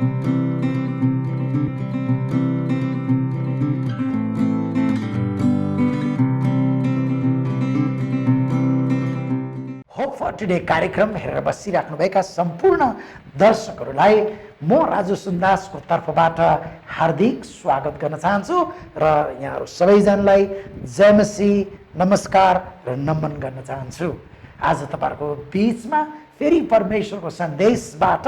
Hope for today कार्यक्रम हेरेर बसिराख्नुभएका सम्पूर्ण दर्शकहरूलाई म राजु सुन्दासको तर्फबाट हार्दिक स्वागत गर्न चाहन्छु र यहाँहरू सबैजनालाई जय मसी, नमस्कार र नमन गर्न चाहन्छु। आज तपाईँहरूको बिचमा फेरि परमेश्वरको सन्देशबाट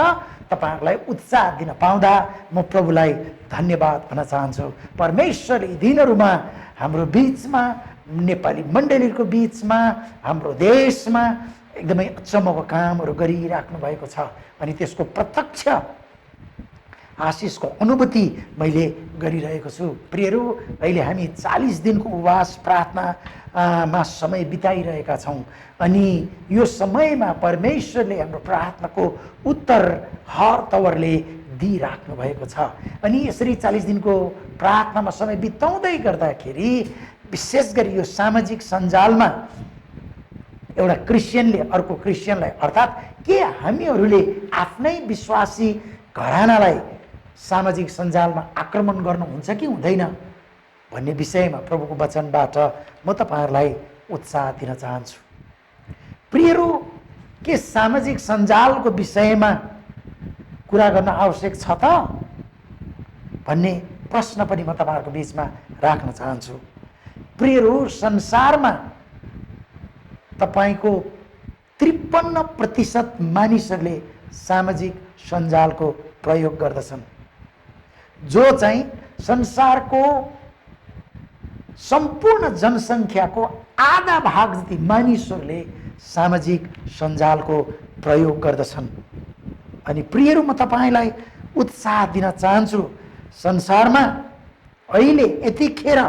तपाईँहरूलाई उत्साह दिन पाउँदा म प्रभुलाई धन्यवाद भन्न चाहन्छु। परमेश्वरले यी दिनहरूमा हाम्रो बिचमा, नेपाली मण्डलीको बिचमा, हाम्रो देशमा एकदमै अचम्मको कामहरू गरिराख्नु भएको छ अनि त्यसको प्रत्यक्ष आशिषको अनुभूति मैले गरिरहेको छु। प्रियहरू, अहिले हामी 40 दिनको उपवास प्रार्थनामा समय बिताइरहेका छौँ अनि यो समयमा परमेश्वरले हाम्रो प्रार्थनाको उत्तर हर तवरले दिइराख्नु भएको छ। अनि यसरी 40 दिनको प्रार्थनामा समय बिताउँदै गर्दाखेरि विशेष गरी यो सामाजिक सञ्जालमा एउटा क्रिस्चियनले अर्को क्रिस्चियनलाई, अर्थात् के हामीहरूले आफ्नै विश्वासी घरानालाई सामाजिक सञ्जालमा आक्रमण गर्नुहुन्छ कि हुँदैन भन्ने विषयमा प्रभुको वचनबाट म तपाईँहरूलाई उत्साह दिन चाहन्छु। प्रियहरू, के सामाजिक सञ्जालको विषयमा कुरा गर्न आवश्यक छ त भन्ने प्रश्न पनि म तपाईँहरूको बिचमा राख्न चाहन्छु। प्रियहरू, संसारमा तपाईको 53% मानिसहरूले सामाजिक सञ्जालको प्रयोग गर्दछन्, जो चाहिँ संसारको सम्पूर्ण जनसङ्ख्याको आधा भाग जति मानिसहरूले सामाजिक सञ्जालको प्रयोग गर्दछन्। अनि प्रियहरू, म तपाईँलाई उत्साह दिन चाहन्छु। संसारमा अहिले यतिखेर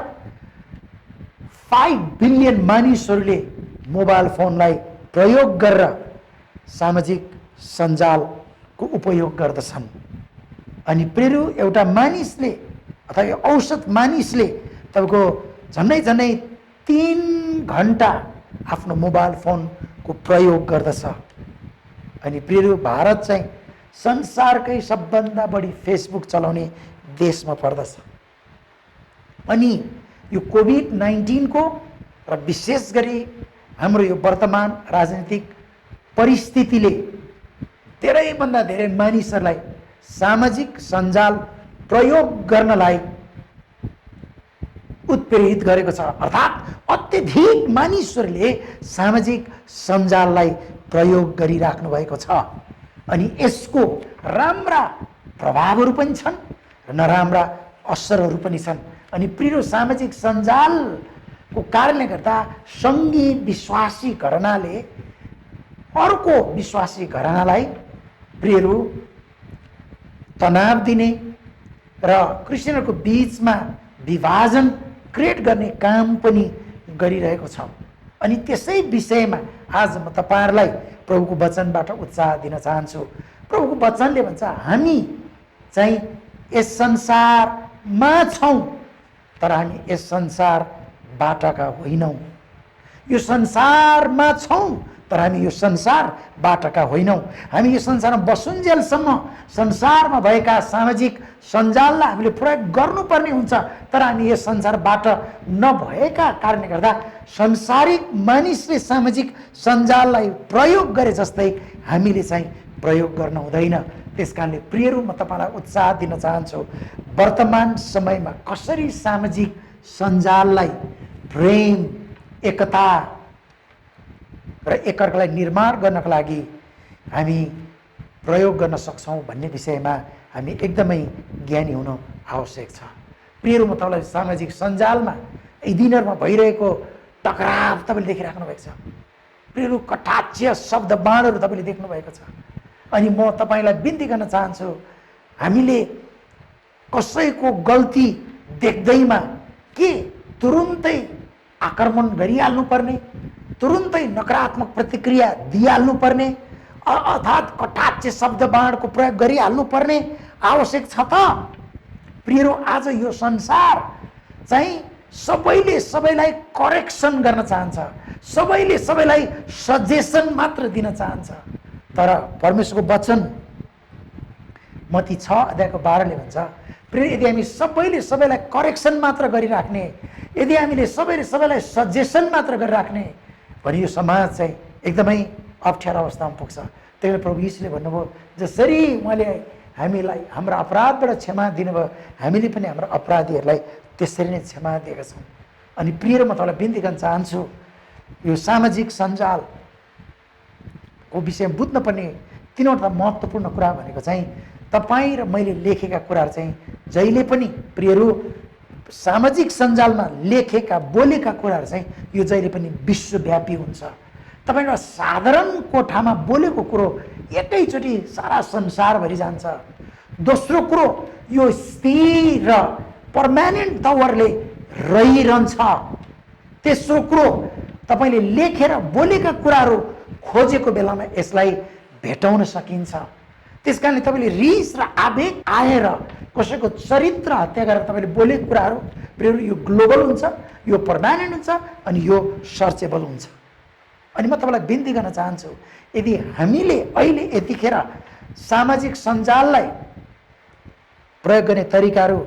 5 बिलियन मानिसहरूले मोबाइल फोनलाई प्रयोग गरेर सामाजिक सञ्जालको उपयोग गर्दछन्। अनि प्रियहरू, एउटा मानिसले अथवा औसत मानिसले तपाईँको झन्डै 3 घन्टा आफ्नो मोबाइल फोनको प्रयोग गर्दछ। अनि प्रियहरू, भारत चाहिँ संसारकै सबभन्दा बढी फेसबुक चलाउने देशमा पर्दछ। अनि यो कोभिड-19 को र विशेष गरी हाम्रो यो वर्तमान राजनीतिक परिस्थितिले धेरैभन्दा धेरै मानिसहरूलाई सामाजिक सञ्जाल प्रयोग गर्नलाई उत्प्रेरित गरेको छ, अर्थात् अत्यधिक मानिसहरूले सामाजिक सञ्जाललाई प्रयोग गरिराख्नु भएको छ। अनि यसको राम्रा प्रभावहरू पनि छन् र नराम्रा असरहरू पनि छन्। अनि प्रिय सामाजिक सञ्जालको कारणले गर्दा सङ्गी विश्वासी घरानाले अर्को विश्वासी घरानालाई प्रियहरू तनाव दिने र क्रिस्चियनहरूको बिचमा विभाजन क्रिएट गर्ने काम पनि गरिरहेको छ। अनि त्यसै विषयमा आज म तपाईहरुलाई प्रभुको वचनबाट उत्साह दिन चाहन्छु। प्रभुको वचनले भन्छ हामी चाहिँ यस संसारमा छौं तर हामी यस संसारबाटका होइनौं। यो संसारमा छौं तर हामी यो संसारबाटका होइनौं। हामी यो संसारमा बसुन्जेलसम्म संसारमा भएका सामाजिक सञ्जाललाई हामीले प्रयोग गर्नुपर्ने हुन्छ, तर हामी यस संसारबाट नभएका कारणले गर्दा संसारिक मानिसले सामाजिक सञ्जाललाई प्रयोग गरे जस्तै हामीले चाहिँ प्रयोग गर्न हुँदैन। त्यसकारणले प्रियहरू म तपाईलाई उत्साह दिन चाहन्छु, वर्तमान समयमा कसरी सामाजिक सञ्जाललाई प्रेम, एकता र एकअर्कालाई निर्माण गर्नका लागि हामी प्रयोग गर्न सक्छौं भन्ने विषयमा हामी एकदमै ज्ञानी हुन आवश्यक छ। प्रियहरू म तपाईलाई सामाजिक सञ्जालमा यी दिनहरुमा भइरहेको टकराव तपाईले देखिराख्नु भएको छ। प्रियहरू कटाक्ष शब्द बाणहरु तपाईले देख्नु भएको छ। अनि म तपाईलाई बिन्ती गर्न चाहन्छु, हामीले कसैको गल्ती देख्दैमा के तुरुन्तै आक्रमण गरिहाल्नु पर्ने, तुरुन्तै नकारात्मक प्रतिक्रिया दिइहाल्नु पर्ने, अर्थात् कटाक्ष शब्द बाणको प्रयोग गरिहाल्नु पर्ने आवश्यक छ त? प्रियहरू आज यो संसार चाहिँ सबैले सबैलाई करेक्सन गर्न चाहन्छ, सबैले सबैलाई सजेसन मात्र दिन चाहन्छ। तर परमेश्वरको वचन मत्ती 6:12 भन्छ, प्रिय यदि हामी सबैले सबैलाई करेक्सन मात्र गरिराख्ने, यदि हामीले सबैले सबैलाई सजेसन मात्र गरिराख्ने भने यो समाज चाहिँ एकदमै अप्ठ्यारो अवस्थामा पुग्छ। त्यही भएर प्रभु यीशुले भन्नुभयो, जसरी उहाँले हामीलाई हाम्रो अपराधबाट क्षमा दिनुभयो, हामीले पनि हाम्रो अपराधीहरूलाई त्यसरी नै क्षमा दिएका छौँ। अनि प्रिय म तपाईँलाई बिन्ती गर्न चाहन्छु, यो सामाजिक सञ्जालको विषयमा बुझ्नुपर्ने तीनवटा महत्त्वपूर्ण कुरा भनेको चाहिँ तपाईँ र मैले लेखेका कुराहरू चाहिँ जहिले पनि प्रियहरू सामाजिक सञ्जालमा लेखेका बोलेका कुराहरू चाहिँ यो जहिले पनि विश्वव्यापी हुन्छ। तपाईँ एउटा साधारण कोठामा बोलेको कुरो एकैचोटि सारा संसारभरि जान्छ। दोस्रो कुरो, यो स्थिर र पर्मानेन्ट तवरले रहिरहन्छ। तेस्रो कुरो, तपाईँले लेखेर बोलेका कुराहरू खोजेको बेलामा यसलाई भेटाउन सकिन्छ। त्यस कारणले तपाईँले रिस र आवेग आएर कसैको चरित्र हत्या गरेर तपाईँले बोलेको कुराहरू प्रियहरू यो ग्लोबल हुन्छ, यो पर्मानेन्ट हुन्छ अनि यो सर्चेबल हुन्छ। अनि म तपाईँलाई बिन्ती गर्न चाहन्छु, यदि हामीले अहिले यतिखेर सामाजिक सञ्जाललाई प्रयोग गर्ने तरिकाहरू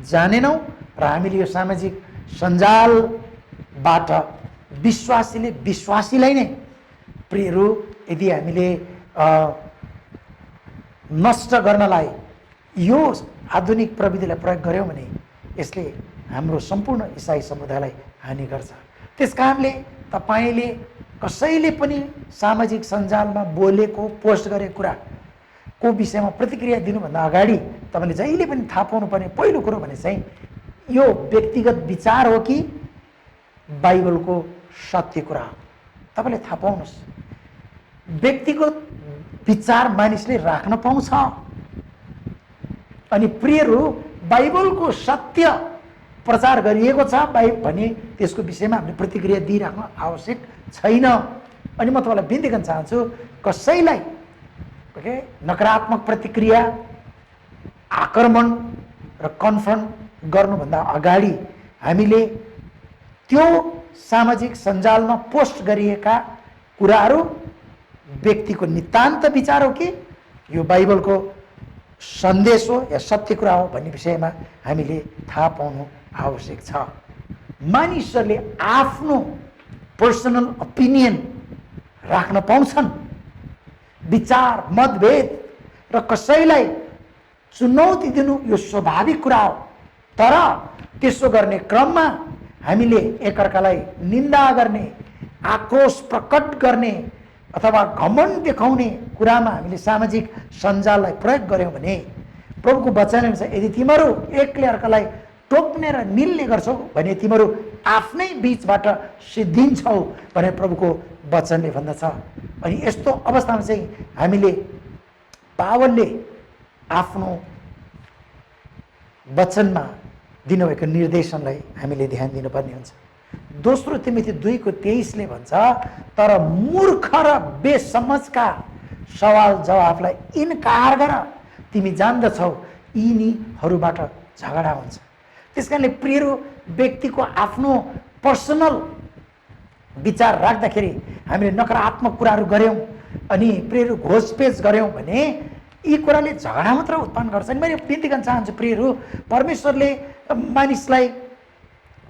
जानेनौँ र हामीले यो सामाजिक सञ्जालबाट विश्वासीलाई नै प्रियहरू यदि हामीले नष्ट गर्नलाई यो आधुनिक प्रविधिलाई प्रयोग गऱ्यौँ भने यसले हाम्रो सम्पूर्ण इसाई समुदायलाई हानि गर्छ। त्यस कारणले तपाईँले कसैले पनि सामाजिक सञ्जालमा बोलेको पोस्ट गरेको कुराको विषयमा प्रतिक्रिया दिनुभन्दा अगाडि तपाईँले जहिले पनि थाहा पाउनुपर्ने पहिलो कुरो भने चाहिँ यो व्यक्तिगत विचार हो कि बाइबलको सत्य कुरा हो। तपाईँले थाहा पाउनुहोस्, व्यक्तिगत विचार मानिसले राख्न पाउँछ। अनि प्रियहरू बाइबलको सत्य प्रचार गरिएको छ भने त्यसको विषयमा हामीले प्रतिक्रिया दिइराख्नु आवश्यक छैन। अनि म तपाईँलाई बिन्ती गर्न चाहन्छु, कसैलाई नकारात्मक प्रतिक्रिया, आक्रमण र कन्फ्रन्ट गर्नुभन्दा अगाडि हामीले त्यो सामाजिक सञ्जालमा पोस्ट गरिएका कुराहरू व्यक्तिको नितान्त विचार हो कि यो बाइबलको सन्देश हो या सत्य कुरा हो भन्ने विषयमा हामीले थाहा पाउनु आवश्यक छ। मानिसहरूले आफ्नो पर्सनल ओपिनियन राख्न पाउँछन्, विचार मतभेद र कसैलाई चुनौती दिनु यो स्वाभाविक कुरा हो। तर त्यसो गर्ने क्रममा हामीले एकअर्कालाई निन्दा गर्ने, आक्रोश प्रकट गर्ने अथवा घमण्ड देखाउने कुरामा हामीले सामाजिक सञ्जाललाई प्रयोग गऱ्यौँ भने प्रभुको वचन हुन्छ, यदि तिमीहरू एकले अर्कालाई टोक्ने र निल्ने गर्छौ भने तिमीहरू आफ्नै बीचबाट सिद्धिन्छौ भनेर प्रभुको वचनले भन्दछ। अनि यस्तो अवस्थामा चाहिँ हामीले पावलले आफ्नो वचनमा दिनुभएको निर्देशनलाई हामीले ध्यान दिनुपर्ने हुन्छ। दोस्रो तिमोथी 2:23 भन्छ, तर मूर्ख र बेसमझका सवाल जवाफलाई इन्कार गर, तिमी जान्दछौ यिनीहरूबाट झगडा हुन्छ। त्यस कारणले प्रियहरू व्यक्तिको आफ्नो पर्सनल विचार राख्दाखेरि हामीले नकारात्मक कुराहरू गऱ्यौँ अनि प्रियहरू घोषपेच गऱ्यौँ भने यी कुराले झगडा मात्र उत्पन्न गर्छ। अनि मैले बिन्ती गर्न चाहन्छु प्रियहरू, परमेश्वरले मानिसलाई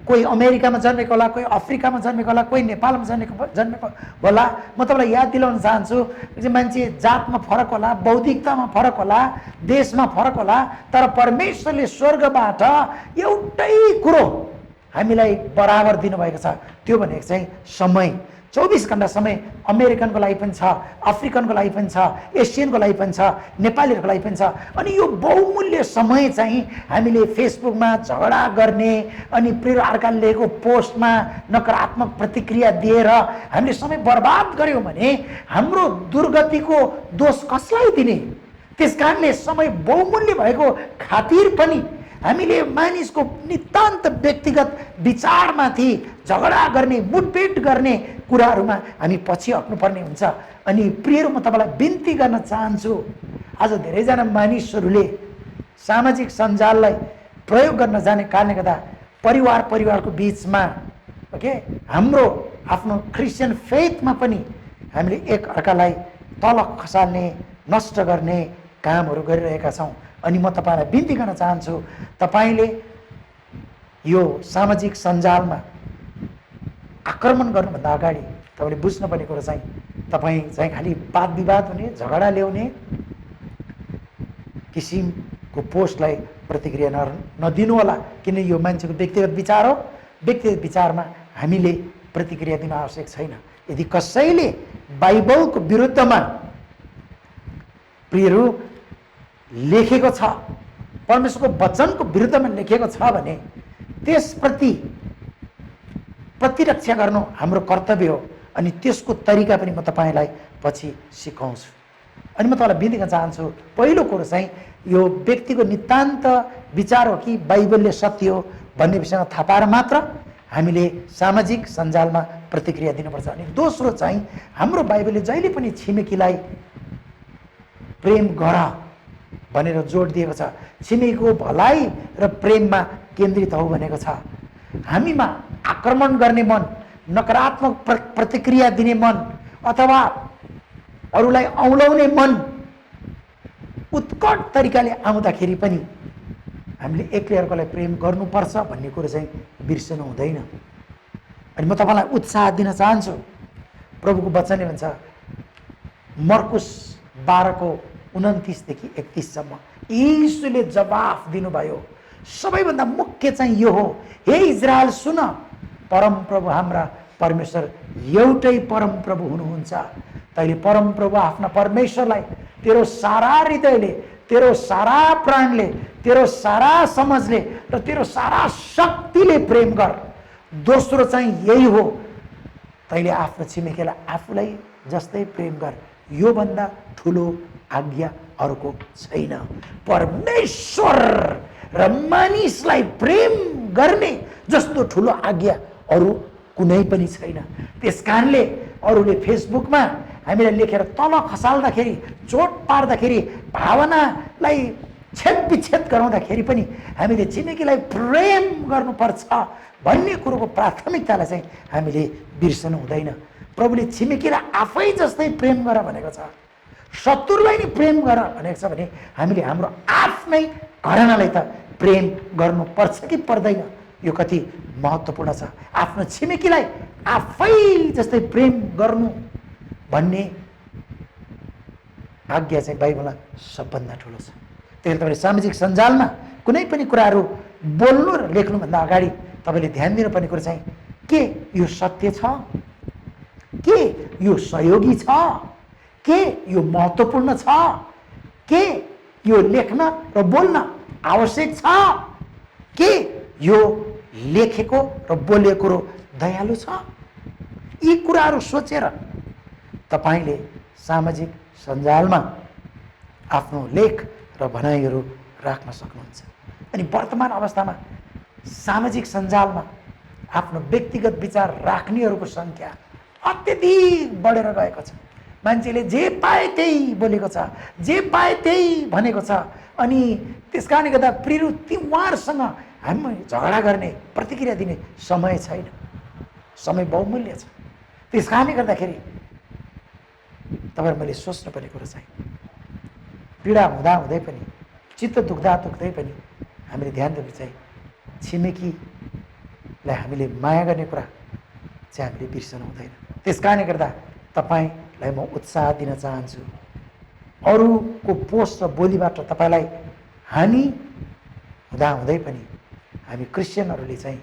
कोही अमेरिकामा जन्मेको होला, कोही अफ्रिकामा जन्मेको होला, कोही नेपालमा जन्मेको होला। म तपाईँलाई याद दिलाउन चाहन्छु, मान्छे जातमा फरक होला, बौद्धिकतामा फरक होला, देशमा फरक होला, तर परमेश्वरले स्वर्गबाट एउटै कुरो हामीलाई बराबर दिनुभएको छ। त्यो भनेको चाहिँ समय। 24 घण्टा समय अमेरिकनको लागि पनि छ, अफ्रिकनको लागि पनि छ, एसियनको लागि पनि छ, नेपालीहरूको लागि पनि छ। अनि यो बहुमूल्य समय चाहिँ हामीले फेसबुकमा झगडा गर्ने अनि प्रिय अर्काले लेखेको पोस्टमा नकारात्मक प्रतिक्रिया दिएर हामीले समय बर्बाद गऱ्यौँ भने हाम्रो दुर्गतिको दोष कसलाई दिने? त्यस कारणले समय बहुमूल्य भएको खातिर पनि हामीले मानिसको नितान्त व्यक्तिगत विचारमाथि झगडा गर्ने, मुठभेड गर्ने कुराहरूमा हामी पछि हट्नुपर्ने हुन्छ। अनि प्रियहरू, म तपाईँलाई बिन्ती गर्न चाहन्छु, आज धेरैजना मानिसहरूले सामाजिक सञ्जाललाई प्रयोग गर्न जाने कारणले गर्दा परिवारको बिचमा हाम्रो आफ्नो क्रिस्चियन फेथमा पनि हामीले एक अर्कालाई तल खसाल्ने, नष्ट गर्ने कामहरू गरिरहेका छौँ। अनि म तपाईँलाई बिन्ती गर्न चाहन्छु, तपाईँले यो सामाजिक सञ्जालमा आक्रमण गर्नुभन्दा अगाडि तपाईँले बुझ्नुपर्ने कुरो चाहिँ तपाईँ चाहिँ खालि वाद विवाद हुने, झगडा ल्याउने किसिमको पोस्टलाई प्रतिक्रिया नदिनु होला, किन यो मान्छेको व्यक्तिगत विचार हो। व्यक्तिगत विचारमा हामीले प्रतिक्रिया दिन आवश्यक छैन। यदि कसैले बाइबलको विरुद्धमा प्रियहरू लेखेको छ, परमेश्वरको वचनको विरुद्धमा लेखेको छ भने त्यसप्रति प्रतिरक्षा गर्नु हाम्रो कर्तव्य हो। अनि त्यसको तरिका पनि म तपाईँलाई पछि सिकाउँछु। अनि म तपाईँलाई बिन्ती गर्न चाहन्छु, पहिलो कुरो चाहिँ यो व्यक्तिको नितान्त विचार हो कि बाइबलले सत्य हो भन्ने विषयमा थाहा पाएर मात्र हामीले सामाजिक सञ्जालमा प्रतिक्रिया दिनुपर्छ। अनि दोस्रो चाहिँ हाम्रो बाइबलले जहिले पनि छिमेकीलाई प्रेम गर भनेर जोड दिएको छ। छिमेकीको भलाइ र प्रेममा केन्द्रित हो भनेको छ। हामीमा आक्रमण गर्ने मन, नकारात्मक प्रतिक्रिया दिने मन अथवा अरूलाई औँलाउने मन उत्कट तरिकाले आउँदाखेरि पनि हामीले एकले अर्कोलाई प्रेम गर्नुपर्छ भन्ने कुरो चाहिँ बिर्सनु हुँदैन। अनि म तपाईँलाई उत्साह दिन चाहन्छु। प्रभुको वचनले भन्छ मर्कुस 12:29 देखि 31सम्म यीशुले जवाफ दिनुभयो। सबैभन्दा मुख्य चाहिँ यो हो, हे इजरायल सुन, परमप्रभु हाम्रा परमेश्वर एउटै परमप्रभु हुनुहुन्छ। तैँले परमप्रभु आफ्ना परमेश्वरलाई तेरो सारा हृदयले, तेरो सारा प्राणले, तेरो सारा समझले र तेरो सारा शक्तिले प्रेम गर। दोस्रो चाहिँ यही हो, तैँले आफ्नो छिमेकीलाई आफूलाई जस्तै प्रेम गर। योभन्दा ठुलो आज्ञा अर्को छैन। परमेश्वर र मानिसलाई प्रेम गर्ने जस्तो ठुलो आज्ञा अरू कुनै पनि छैन। त्यसकारणले अरूले फेसबुकमा हामीलाई लेखेर तल खसाल्दाखेरि, चोट पार्दाखेरि, भावनालाई छेदविच्छेद गराउँदाखेरि पनि हामीले छिमेकीलाई प्रेम गर्नुपर्छ भन्ने कुरोको प्राथमिकतालाई चाहिँ हामीले बिर्सनु हुँदैन। प्रभुले छिमेकीलाई आफै जस्तै प्रेम गर भनेको छ, शत्रुलाई नि प्रेम गर भनेको छ भने हामीले हाम्रो आफ्नै घरानालाई त प्रेम गर्नुपर्छ कि पर्दैन, यो कति महत्त्वपूर्ण छ। आफ्नो छिमेकीलाई आफै जस्तै प्रेम गर्नु भन्ने आज्ञा चाहिँ बाइबलमा सबभन्दा ठुलो छ। त्यसले तपाईँले सामाजिक सञ्जालमा कुनै पनि कुराहरू बोल्नु र लेख्नुभन्दा अगाडि तपाईँले ध्यान दिनुपर्ने कुरो चाहिँ के यो सत्य छ, के यो सहयोगी छ, के यो महत्त्वपूर्ण छ, के यो लेख्न र बोल्न आवश्यक छ, के यो लेखेको र बोलेको कुरो दयालु छ। यी कुराहरू सोचेर तपाईँले सामाजिक सञ्जालमा आफ्नो लेख र भनाइहरू राख्न सक्नुहुन्छ। अनि वर्तमान अवस्थामा सामाजिक सञ्जालमा आफ्नो व्यक्तिगत विचार राख्नेहरूको सङ्ख्या अत्यधिक बढेर गएको छ। मान्छेले जे पाए त्यही बोलेको छ, जे पाए त्यही भनेको छ। अनि त्यस कारणले गर्दा प्रियहरू उहाँहरूसँग हामी झगडा गर्ने, प्रतिक्रिया दिने समय छैन। समय बहुमूल्य छ। त्यस कारणले गर्दाखेरि तपाईँ मैले सोच्नुपर्ने कुरो चाहिँ पीडा हुँदा हुँदै पनि, चित्त दुख्दा दुख्दै पनि हामीले ध्यान दिनु चाहिँ छिमेकीलाई हामीले माया गर्ने कुरा चाहिँ हामीले बिर्सनु हुँदैन। त्यस कारणले गर्दा तपाईँलाई म उत्साह दिन चाहन्छु। अरूको पोस्ट र बोलीबाट तपाईँलाई हानि हुँदा हुँदै पनि हामी क्रिस्चियनहरूले चाहिँ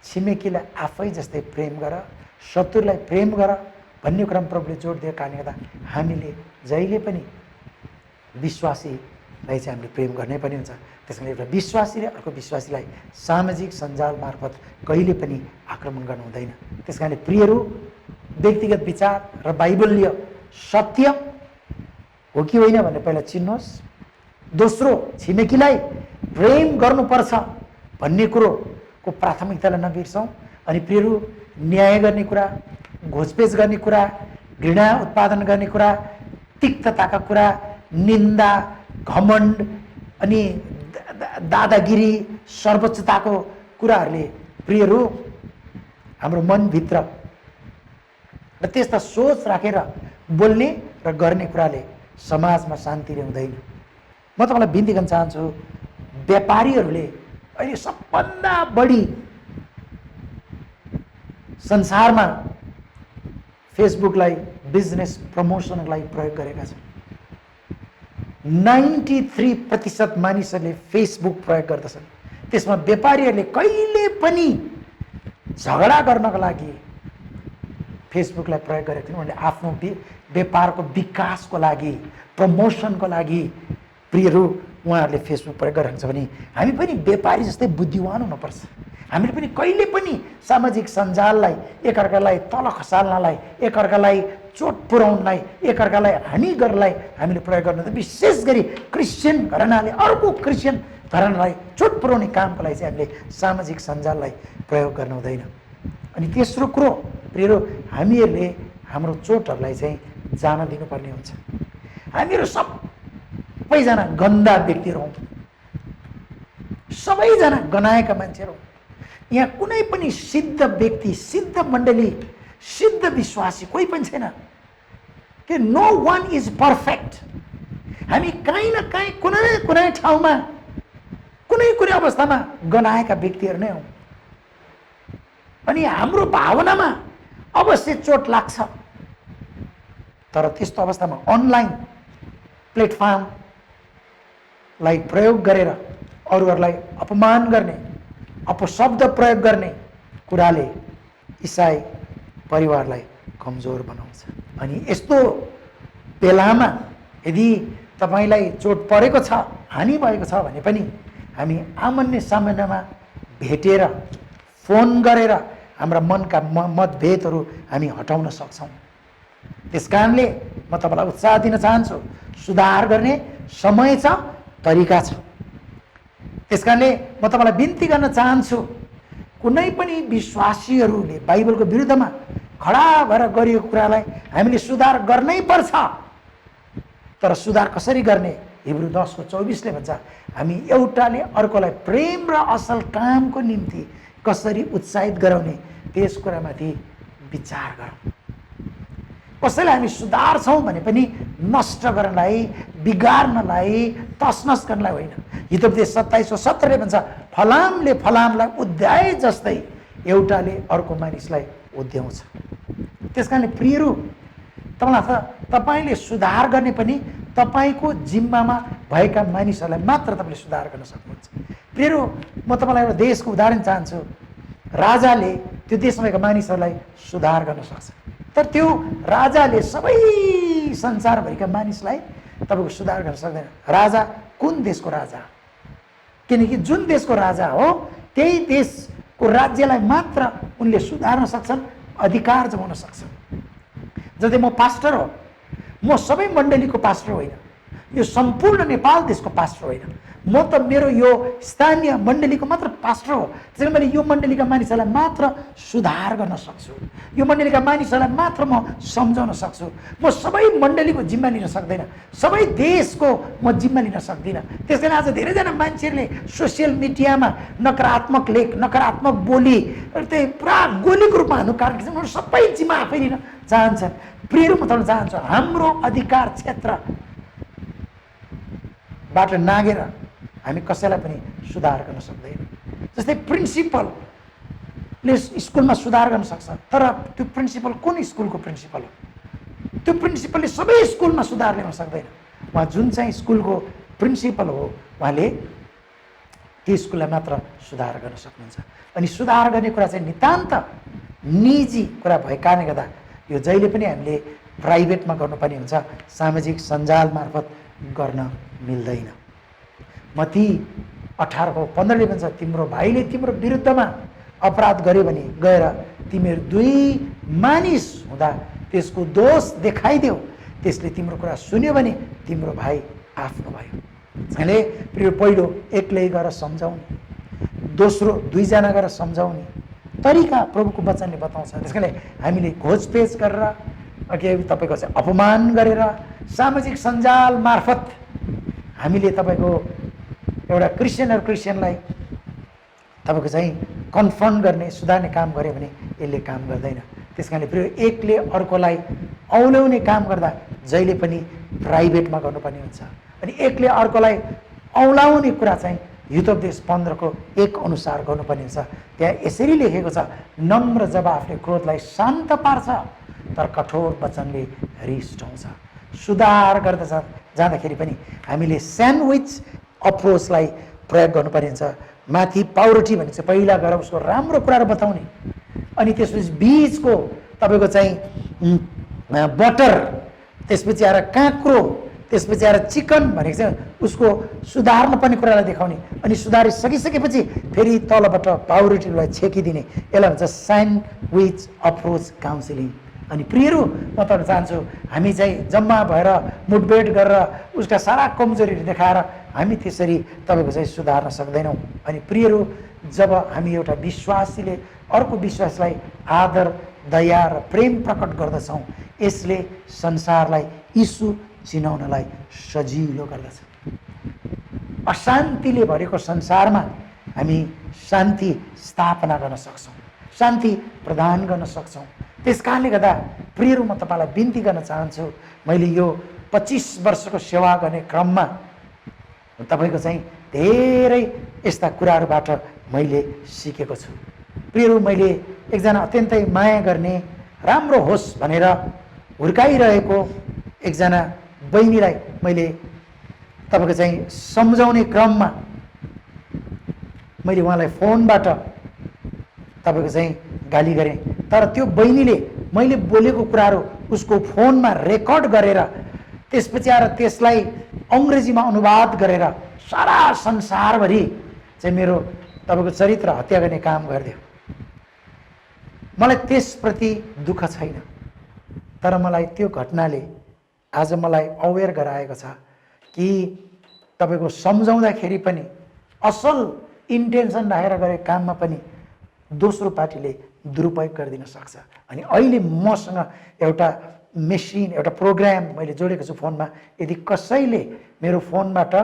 छिमेकीलाई आफै जस्तै प्रेम गर, शत्रुलाई प्रेम गर भन्ने कुरामा प्रभुले जोड दिएको कारणले गर्दा हामीले जहिले पनि विश्वासीलाई चाहिँ हामीले प्रेम गर्नै पनि हुन्छ। त्यस कारण एउटा विश्वासीले अर्को विश्वासीलाई सामाजिक सञ्जाल मार्फत कहिले पनि आक्रमण गर्नु हुँदैन। त्यस कारणले प्रियहरू, व्यक्तिगत विचार र बाइबलीय सत्य हो कि होइन भनेर पहिला चिन्नुहोस्। दोस्रो, छिमेकीलाई प्रेम गर्नुपर्छ भन्ने कुरोको प्राथमिकतालाई नबिर्सौँ। अनि प्रियहरू, न्याय गर्ने कुरा, घोचपेच गर्ने कुरा, घृणा उत्पादन गर्ने कुरा, तिक्तताका कुरा, निन्दा, घमण्ड अनि दादागिरी, सर्वोच्चताको कुराहरूले प्रियहरू हाम्रो मनभित्र र त्यस्ता सोच राखेर बोल्ने र गर्ने कुराले समाजमा शान्ति ल्याउँदैन। म तपाईँलाई बिन्ती गर्न चाहन्छु, व्यापारीहरूले अहिले सबभन्दा बढी संसारमा फेसबुकलाई बिजनेस प्रमोसनको लागि प्रयोग गरेका छन्। 93% मानिसहरूले फेसबुक प्रयोग गर्दछन्। त्यसमा व्यापारीहरूले कहिले पनि झगडा गर्नको लागि फेसबुकलाई प्रयोग गरेका थिएन। उनीहरूले आफ्नो व्यापारको विकासको लागि, प्रमोसनको लागि प्रियहरू उहाँहरूले फेसबुक प्रयोग गरिरहन्छ भने हामी पनि व्यापारी जस्तै बुद्धिवान हुनुपर्छ। हामीले पनि कहिले पनि सामाजिक सञ्जाललाई एकअर्कालाई तल खसाल्नलाई, एकअर्कालाई चोट पुर्याउनलाई, एकअर्कालाई हानि गर्नलाई हामीले प्रयोग गर्नु। विशेष गरी क्रिस्चियन घरानाले अर्को क्रिस्चियन घरानालाई चोट पुर्याउने कामको लागि चाहिँ हामीले सामाजिक सञ्जाललाई प्रयोग गर्नु हुँदैन। अनि तेस्रो कुरो प्रियहरू, हामीहरूले हाम्रो चोटहरूलाई चाहिँ जान दिनुपर्ने हुन्छ। हामीहरू सबैजना गन्दा व्यक्तिहरू हौँ, सबैजना गनाएका मान्छेहरू हौँ। यहाँ कुनै पनि सिद्ध व्यक्ति, सिद्ध मण्डली, सिद्ध विश्वासी कोही पनि छैन कि नो वान इज पर्फेक्ट। हामी काहीँ न काहीँ कुनै न कुनै ठाउँमा, कुनै कुनै अवस्थामा गनाएका व्यक्तिहरू नै हौँ। अनि हाम्रो भावनामा अवश्य चोट लाग्छ, तर त्यस्तो अवस्थामा अनलाइन प्लेटफर्मलाई प्रयोग गरेर अरूहरूलाई अपमान गर्ने, अपशब्द प्रयोग गर्ने कुराले इसाई परिवारलाई कमजोर बनाउँछ। अनि यस्तो बेलामा यदि तपाईलाई चोट परेको छ, हानि भएको छ भने पनि हामी आमन्य सामन्यमा भेटेर फोन गरेर हाम्रा मनका मतभेदहरू हामी हटाउन सक्छौँ। त्यसकारणले म तपाईँलाई उत्साह दिन चाहन्छु, सुधार गर्ने समय छ, तरिका छ। त्यसकारणले म तपाईँलाई बिन्ती गर्न चाहन्छु, कुनै पनि विश्वासीहरूले बाइबलको विरुद्धमा खडा भएर गरिएको कुरालाई हामीले सुधार गर्नै पर्छ। तर सुधार कसरी गर्ने? हिब्रू 10:24ले भन्छ, हामी एउटाले अर्कोलाई प्रेम र असल कामको निम्ति कसरी उत्साहित गराउने त्यस कुरामाथि विचार गरौँ। कसैलाई हामी सुधार्छौँ भने पनि नष्ट गर्नलाई, बिगार्नलाई, तसनस गर्नलाई होइन। हितोपदेश 27:17ले भन्छ, फलामले फलामलाई उद्याए जस्तै एउटाले अर्को मानिसलाई उद्याउँछ। त्यसकारणले प्रियहरू, तपाईँले सुधार गर्ने पनि तपाईँको जिम्मामा भएका मानिसहरूलाई मात्र तपाईँले सुधार गर्न सक्नुहुन्छ। प्रियहरू, म तपाईँलाई एउटा देशको उदाहरण चाहन्छु। राजाले त्यो देशमा भएका मानिसहरूलाई सुधार गर्न सक्छ, तर त्यो राजाले सबै संसारभरिका मानिसलाई तपाईँको सुधार गर्न सक्दैन। राजा कुन देशको राजा? किनकि जुन देशको राजा हो त्यही देशको राज्यलाई मात्र उनले सुधार्न सक्छन्, अधिकार जमाउन सक्छन्। जस्तै म पास्टर हो, म सबै मण्डलीको पास्टर होइन, यो सम्पूर्ण नेपाल देशको पास्टर होइन, म त मेरो यो स्थानीय मण्डलीको मात्र पास्टर हो। त्यसैले मैले यो मण्डलीका मानिसहरूलाई मात्र सुधार गर्न सक्छु, यो मण्डलीका मानिसहरूलाई मात्र म सम्झाउन सक्छु। म सबै मण्डलीको जिम्मा लिन सक्दैन, सबै देशको म जिम्मा लिन सक्दिनँ। त्यसकारण आज धेरैजना मान्छेहरूले सोसियल मिडियामा नकारात्मक लेख, नकारात्मक बोली, त्यही पुरा गोलीको रूपमा हान्नु कारण के छ? उनीहरू सबै जिम्मा आफै लिन चाहन्छन्। प्रियहरू, म तपाईँलाई चाहन्छु, हाम्रो अधिकार क्षेत्रबाट नागेर हामी कसैलाई पनि सुधार गर्न सक्दैनौँ। जस्तै प्रिन्सिपलले स्कुलमा सुधार गर्न सक्छ, तर त्यो प्रिन्सिपल कुन स्कुलको प्रिन्सिपल हो? त्यो प्रिन्सिपलले सबै स्कुलमा सुधार ल्याउन सक्दैन। उहाँ जुन चाहिँ स्कुलको प्रिन्सिपल हो, उहाँले त्यो स्कुललाई मात्र सुधार गर्न सक्नुहुन्छ। अनि सुधार गर्ने कुरा चाहिँ नितान्त निजी कुरा भएको कारणले गर्दा यो जहिले पनि हामीले प्राइभेटमा गर्नुपर्ने हुन्छ, सामाजिक सञ्जाल मार्फत गर्न मिल्दैन। मत्ती 18:15ले भन्छ, तिम्रो भाइले तिम्रो विरुद्धमा अपराध गर्यो भने गएर तिमीहरू दुई मानिस हुँदा त्यसको दोष देखाइदेऊ, त्यसले तिम्रो कुरा सुन्यो भने तिम्रो भाइ आफ्नो भयो। त्यसैले प्रिय, पहिलो एक्लै गएर सम्झाउने, दोस्रो दुईजना गएर सम्झाउने तरिका प्रभुको वचनले बताउँछ। त्यसकारणले हामीले घोचपेच गरेर, तपाईँको चाहिँ अपमान गरेर, सामाजिक सञ्जाल मार्फत हामीले तपाईँको एउटा क्रिस्चियनलाई तपाईँको चाहिँ कन्फर्म गर्ने, सुधार्ने काम गऱ्यो भने यसले काम गर्दैन। त्यस कारणले प्रिय, एकले अर्कोलाई औल्याउने काम गर्दा जहिले पनि प्राइभेटमा गर्नुपर्ने हुन्छ। अनि एकले अर्कोलाई औँलाउने कुरा चाहिँ हितोपदेश 15 को 1 अनुसार गर्नुपर्ने हुन्छ। त्यहाँ यसरी लेखेको छ, नम्र जवाफले क्रोधलाई शान्त पार्छ, तर कठोर वचनले रिस उठाउँछ। सुधार गर्दै जाँदाखेरि पनि हामीले स्यान्डविच अप्रोचलाई प्रयोग गर्नुपर्ने हुन्छ। माथि पाउरोटी भने चाहिँ पहिला गएर उसको राम्रो कुराहरू बताउने, अनि त्यसपछि बिचको तपाईँको चाहिँ बटर, त्यसपछि आएर काँक्रो, त्यसपछि आएर चिकन भनेको चाहिँ उसको सुधार्न पर्ने कुरालाई देखाउने, अनि सुधारिसकिसकेपछि फेरि तलबाट पाउरोटीलाई छेकिदिने। यसलाई भन्छ स्यान्डविच अप्रोच काउन्सिलिङ। अनि प्रियहरू, म तपाईँ चाहन्छु हामी चाहिँ जम्मा भएर मुठभेड गरेर उसका सारा कमजोरीहरू देखाएर हामी त्यसरी तपाईँको चाहिँ सुधार्न सक्दैनौँ। अनि प्रियहरू, जब हामी एउटा विश्वासीले अर्को विश्वासलाई आदर, दया र प्रेम प्रकट गर्दछौँ, यसले संसारलाई यीशु चिनाउनलाई सजिलो गर्दछ। अशान्तिले भरेको संसारमा हामी शान्ति स्थापना गर्न सक्छौँ, शान्ति प्रदान गर्न सक्छौँ। त्यस कारणले गर्दा प्रियहरू, म तपाईँलाई बिन्ती गर्न चाहन्छु, मैले यो 25 वर्षको सेवा गर्ने क्रममा तपाईँको चाहिँ धेरै यस्ता कुराहरूबाट मैले सिकेको छु। प्रियहरू, मैले एकजना अत्यन्तै माया गर्ने, राम्रो होस् भनेर हुर्काइरहेको एकजना बहिनीलाई मैले तपाईँको चाहिँ सम्झाउने क्रममा मैले उहाँलाई फोनबाट तपाईँको चाहिँ गाली गरेँ। तर त्यो बहिनीले मैले बोलेको कुराहरू उसको फोनमा रेकर्ड गरेर त्यसपछि आएर त्यसलाई अङ्ग्रेजीमा अनुवाद गरेर सारा संसारभरि चाहिँ मेरो तपाईँको चरित्र हत्या गर्ने काम गरिदियो। मलाई त्यसप्रति दुःख छैन, तर मलाई त्यो घटनाले आज मलाई अवेर गराएको छ कि तपाईँको सम्झाउँदाखेरि पनि, असल इन्टेन्सन राखेर गरेको काममा पनि दोस्रो पार्टीले दुरुपयोग गरिदिन सक्छ। अनि अहिले मसँग एउटा मेसिन, एउटा प्रोग्राम मैले जोडेको छु फोनमा। यदि कसैले मेरो फोनबाट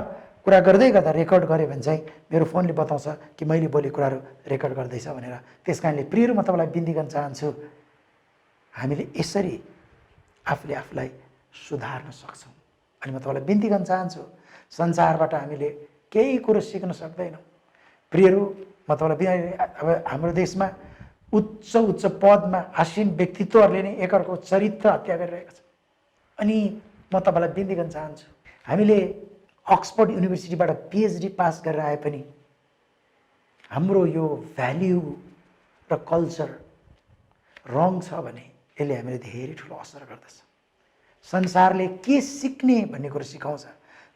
कुरा गर्दै गर्दा रेकर्ड गरेँ भने चाहिँ मेरो फोनले बताउँछ कि मैले बोलेको कुराहरू रेकर्ड गर्दैछ भनेर। त्यस कारणले प्रियहरू, म तपाईँलाई बिन्ती गर्न चाहन्छु, हामीले यसरी आफूले आफूलाई सुधार्न सक्छौँ। अनि म तपाईँलाई बिन्ती गर्न चाहन्छु, संसारबाट हामीले केही कुरो सिक्न सक्दैनौँ। प्रियहरू, म तपाईँलाई अब हाम्रो देशमा उच्च उच्च पदमा आसीन व्यक्तित्वहरूले नै एकअर्को चरित्र हत्या गरिरहेको छ। अनि म तपाईँलाई बिन्ती गर्न चाहन्छु, हामीले अक्सफोर्ड युनिभर्सिटीबाट पिएचडी पास गरेर आए पनि हाम्रो यो भ्याल्यु र कल्चर रङ छ भने यसले हामीले धेरै ठुलो असर गर्दछ। संसारले के सिक्ने भन्ने कुरो सिकाउँछ,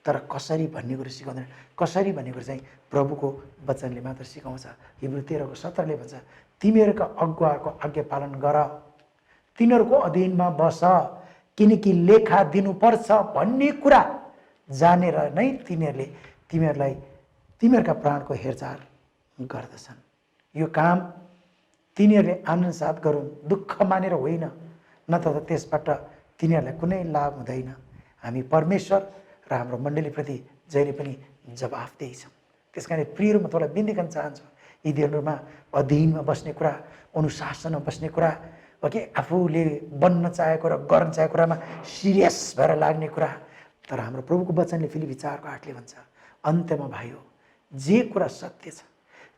तर कसरी भन्ने कुरो सिकाउँदैन। कसरी भन्ने कुरो चाहिँ प्रभुको वचनले मात्र सिकाउँछ। हिब्रू 13:17ले भन्छ, तिमीहरूका अगुवाको आज्ञा पालन गर, तिनीहरूको अधीनमा बस, किनकि लेखा दिनुपर्छ भन्ने कुरा जानेर नै तिनीहरूले तिमीहरूका प्राणको हेरचाह गर्दछन्। यो काम तिनीहरूले आनन्द साथ गरून्, दुःख मानेर होइन, न त त्यसबाट तिनीहरूलाई कुनै लाभ हुँदैन। हामी परमेश्वर र हाम्रो मण्डलीप्रति जहिले पनि जवाफदेही छौँ। त्यस कारण प्रियहरू, म तपाईँलाई बिन्ती गर्न चाहन्छु, यी दिनहरूमा अधीनमा बस्ने कुरा, अनुशासनमा बस्ने कुरा, ओके, आफूले बन्न चाहेको र गर्न चाहेको कुरामा सिरियस भएर लाग्ने कुरा। तर हाम्रो प्रभुको वचनले फिलिपी 4:8ले भन्छ, अन्त्यमा भाइयो, जे कुरा सत्य छ,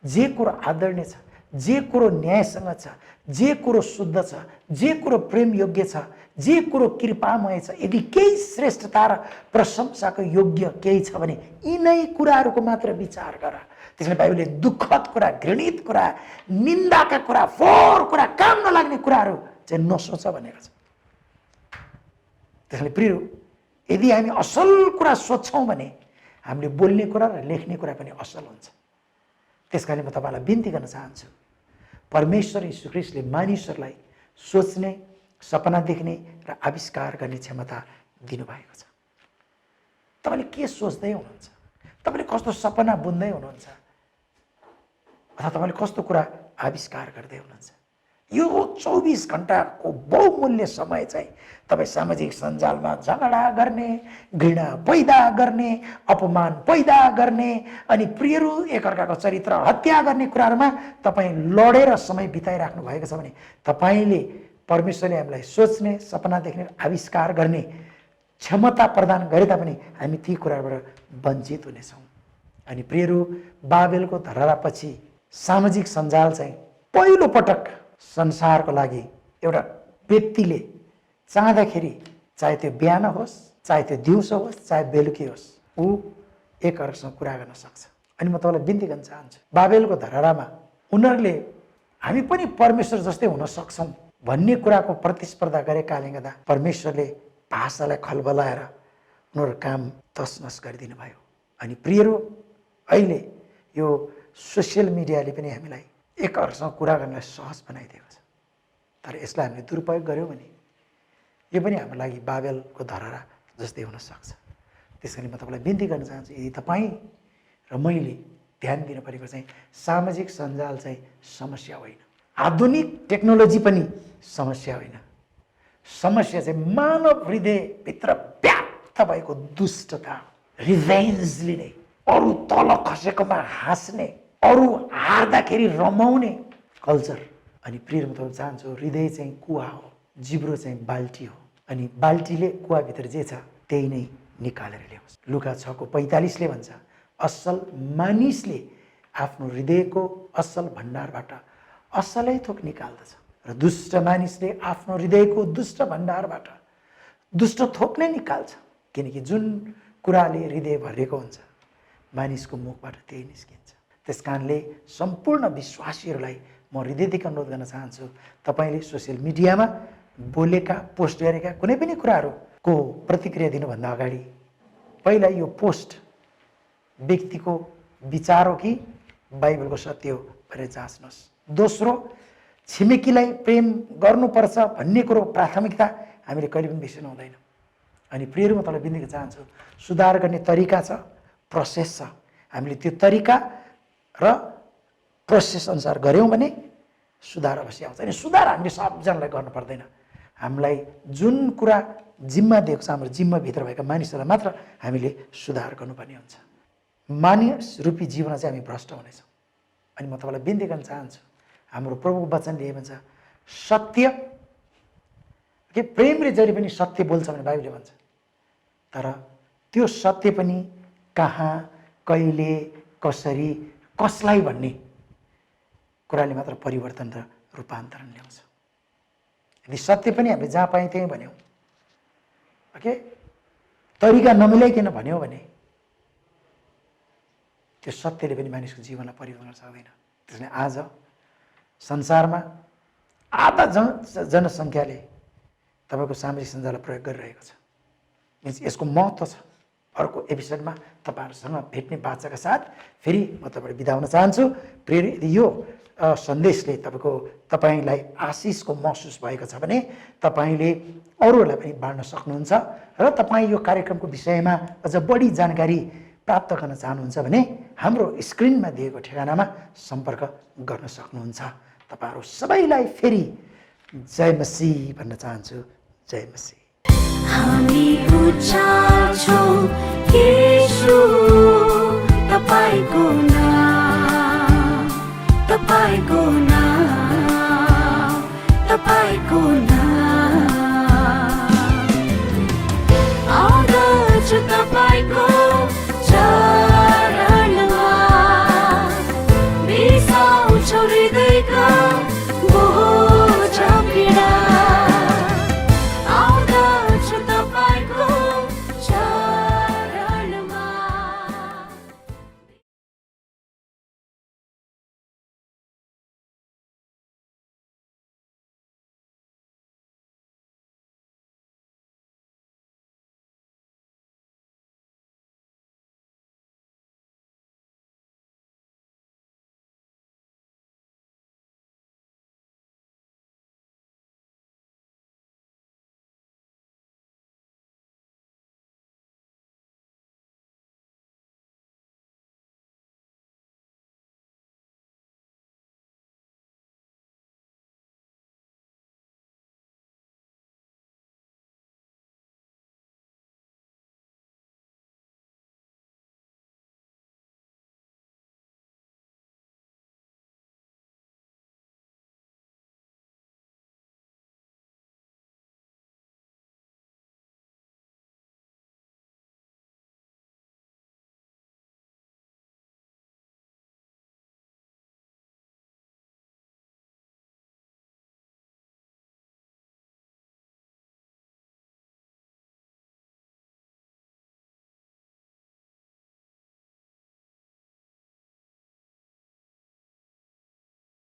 जे कुरो आदरणीय छ, जे कुरो न्यायसँग छ, जे कुरो शुद्ध छ, जे कुरो प्रेम योग्य छ, जे कुरो कृपामय छ, यदि केही श्रेष्ठता र प्रशंसाको योग्य केही छ भने यिनै कुराहरूको मात्र विचार गर। त्यसैले बाइबलले दुःखद कुरा, घृणित कुरा, निन्दाका कुरा, फोहोर कुरा, काम नलाग्ने कुराहरू चाहिँ नसोच भनेको छ। त्यसैले प्रियहरू, यदि हामी असल कुरा सोच्छौँ भने हामीले बोल्ने कुरा र लेख्ने कुरा पनि असल हुन्छ। त्यस कारण म तपाईँलाई बिन्ती गर्न चाहन्छु, परमेश्वर यीशु ख्रीष्टले मानिसहरूलाई सोच्ने, सपना देख्ने र आविष्कार गर्ने क्षमता दिनुभएको छ। तपाईँले के सोच्दै हुनुहुन्छ, तपाईँले कस्तो सपना बुन्दै हुनुहुन्छ, अथवा तपाईँले कस्तो कुरा आविष्कार गर्दै हुनुहुन्छ। यो 24 घण्टाको बहुमूल्य समय चाहिँ तपाईँ सामाजिक सञ्जालमा झगडा गर्ने, घृणा पैदा गर्ने, अपमान पैदा गर्ने, अनि प्रियहरू एकअर्काको चरित्र हत्या गर्ने कुराहरूमा तपाईँ लडेर समय बिताइराख्नु भएको छ भने तपाईँले परमेश्वरले हामीलाई सोच्ने, सपना देख्ने, आविष्कार गर्ने क्षमता प्रदान गरे तापनि हामी ती कुराबाट वञ्चित हुनेछौँ। अनि प्रियहरू, बाबेलको धरहरापछि सामाजिक सञ्जाल चाहिँ पहिलो पटक संसारको लागि एउटा व्यक्तिले चाहँदाखेरि, चाहे त्यो बिहान होस्, चाहे त्यो दिउँसो होस्, चाहे बेलुकी होस्, ऊ एकअर्कासँग कुरा गर्न सक्छ। अनि म तपाईँलाई बिन्ती गर्न चाहन्छु, बाबेलको धरहरामा उनीहरूले हामी पनि परमेश्वर जस्तै हुन सक्छौँ भन्ने कुराको प्रतिस्पर्धा गरे कारणले गर्दा परमेश्वरले भाषालाई खलबलाएर उनीहरू काम तसनस गरिदिनु भयो। अनि प्रियहरू, अहिले यो सोसियल मिडियाले पनि हामीलाई एकअर्कासँग कुरा गर्नलाई सहज बनाइदिएको छ। तर यसलाई हामीले दुरुपयोग गऱ्यौँ भने यो पनि हाम्रो लागि बाबेलको धरहरा जस्तै हुन सक्छ। त्यसैले म तपाईँलाई बिन्ती गर्न चाहन्छु, यदि तपाईँ र मैले ध्यान दिनु परेको चाहिँ सामाजिक सञ्जाल चाहिँ समस्या होइन, आधुनिक टेक्नोलोजी पनि समस्या होइन। समस्या चाहिँ मानव हृदयभित्र व्याप्त भएको दुष्टता, रिभेन्ज लिने, अरू तल खसेकोमा हाँस्ने, अरू हार्दाखेरि रमाउने कल्चर। अनि प्रिय म तपाईँ चाहन्छु, हृदय चाहिँ कुवा हो, जिब्रो चाहिँ बाल्टी हो, अनि बाल्टीले कुवाभित्र जे छ त्यही नै निकालेर ल्याउँछ। लुका 6:45 भन्छ, असल मानिसले आफ्नो हृदयको असल भण्डारबाट असलै थोक निकाल्दछ र दुष्ट मानिसले आफ्नो हृदयको दुष्ट भण्डारबाट दुष्ट थोक नै निकाल्छ। किनकि जुन कुराले हृदय भरिएको हुन्छ मानिसको मुखबाट त्यही निस्किन्छ। त्यस कारणले सम्पूर्ण विश्वासीहरूलाई म हृदयदेखि अनुरोध गर्न चाहन्छु, तपाईँले सोसियल मिडियामा बोलेका, पोस्ट गरेका कुनै पनि कुराहरूको प्रतिक्रिया दिनुभन्दा अगाडि पहिला यो पोस्ट व्यक्तिको विचार हो कि बाइबलको सत्य हो भनेर जाँच्नुहोस्। दोस्रो, छिमेकीलाई प्रेम गर्नुपर्छ भन्ने कुरो प्राथमिकता हामीले कहिले पनि बिर्सनु हुँदैन। अनि प्रियहरू, म तपाईँलाई बिन्ती गर्न चाहन्छु, सुधार गर्ने तरिका छ, प्रोसेस छ। हामीले त्यो तरिका र प्रोसेस अनुसार गऱ्यौँ भने सुधार अवश्य आउँछ। अनि सुधार हामीले सबजनालाई गर्नु पर्दैन, हामीलाई जुन कुरा जिम्मा दिएको छ, हाम्रो जिम्माभित्र भएका मानिसहरूलाई मात्र हामीले सुधार गर्नुपर्ने हुन्छ। मानिस रूपी जीवन चाहिँ हामी भ्रष्ट हुनेछौँ। अनि म तपाईँलाई बिन्ती गर्न चाहन्छु, हाम्रो प्रभुको वचनले भन्छ, सत्य के प्रेमले जहिले पनि सत्य बोल्छ भने बाइबलले भन्छ, तर त्यो सत्य पनि कहाँ, कहिले, कसरी, कसलाई भन्ने कुराले मात्र परिवर्तन र रूपान्तरण ल्याउँछ। यदि सत्य पनि हामीले जहाँ पाएँ त्यहीँ भन्यौँ, ओके, तरिका नमिलाइकन भन्यौँ भने त्यो सत्यले पनि मानिसको जीवनलाई परिवर्तन गर्न सक्दैन। त्यसले आज संसारमा आधा जनसङ्ख्याले तपाईँको सामाजिक सञ्जाललाई प्रयोग गरिरहेको छ। मिन्स यसको महत्त्व छ। अर्को एपिसोडमा तपाईँहरूसँग भेट्ने बाचाका साथ फेरि म तपाईँलाई बिदा हुन चाहन्छु। प्रिय, यदि यो सन्देशले तपाईँलाई आशिषको महसुस भएको छ भने तपाईँले अरूहरूलाई पनि बाँड्न सक्नुहुन्छ र तपाईँ यो कार्यक्रमको विषयमा अझ बढी जानकारी प्राप्त गर्न चाहनुहुन्छ भने हाम्रो स्क्रिनमा दिएको ठेगानामा सम्पर्क गर्न सक्नुहुन्छ। तपाईँहरू सबैलाई फेरि जय मसीह भन्न चाहन्छु। जय मसीह। हामी उचाल्छौँ येशू तपाईको नाम, तपाईको नाम, तपाईको नाम।